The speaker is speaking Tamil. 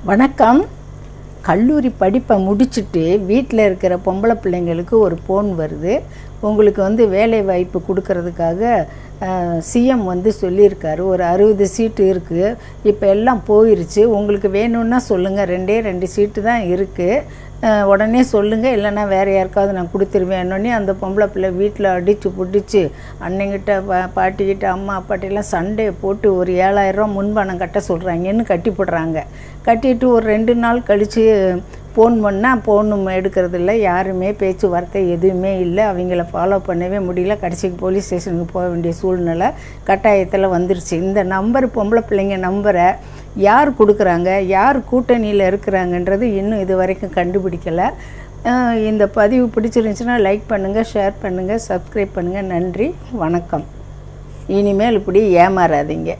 வணக்கம். கல்லூரி படிப்பை முடிச்சுட்டு வீட்டில் இருக்கிற பொம்பளை பிள்ளைங்களுக்கு ஒரு ஃபோன் வருது. உங்களுக்கு வேலை வாய்ப்பு கொடுக்கறதுக்காக சிஎம் சொல்லியிருக்காரு. ஒரு 60 சீட்டு இருக்குது. இப்போ எல்லாம் போயிருச்சு. உங்களுக்கு வேணும்னா சொல்லுங்கள். 2 சீட்டு தான் இருக்குது. உடனே சொல்லுங்கள், இல்லைன்னா வேறு யாருக்காவது நான் கொடுத்துருவேன்னொன்னே அந்த பொம்பளை பிள்ளை வீட்டில் அடித்து பிடிச்சி அன்னைங்கிட்ட பாட்டிக்கிட்ட அம்மா அப்பாட்டிலாம் சண்டையை போட்டு ஒரு 7000 ரூபா முன்பணம் கட்ட சொல்கிறாங்கன்னு கட்டி போடுறாங்க. கட்டிட்டு ஒரு 2 நாள் கழித்து ஃபோன் பண்ணால் ஃபோனும் எடுக்கிறதில்ல. யாருமே பேச்சுவார்த்தை எதுவுமே இல்லை. அவங்கள ஃபாலோ பண்ணவே முடியல. கடைசிக்கு போலீஸ் ஸ்டேஷனுக்கு போக வேண்டிய சூழ்நிலை கட்டாயத்தில் வந்துருச்சு. இந்த நம்பர் பொம்பளை பிள்ளைங்க நம்பரை யார் கொடுக்குறாங்க, யார் கூட்டணியில் இருக்கிறாங்கன்றது இன்னும் இது வரைக்கும் கண்டுபிடிக்கலை. இந்த பதிவு பிடிச்சிருந்துச்சுன்னா லைக் பண்ணுங்கள், ஷேர் பண்ணுங்கள், சப்ஸ்கிரைப் பண்ணுங்கள். நன்றி, வணக்கம். இனிமேல் இப்படி ஏமாறாதீங்க.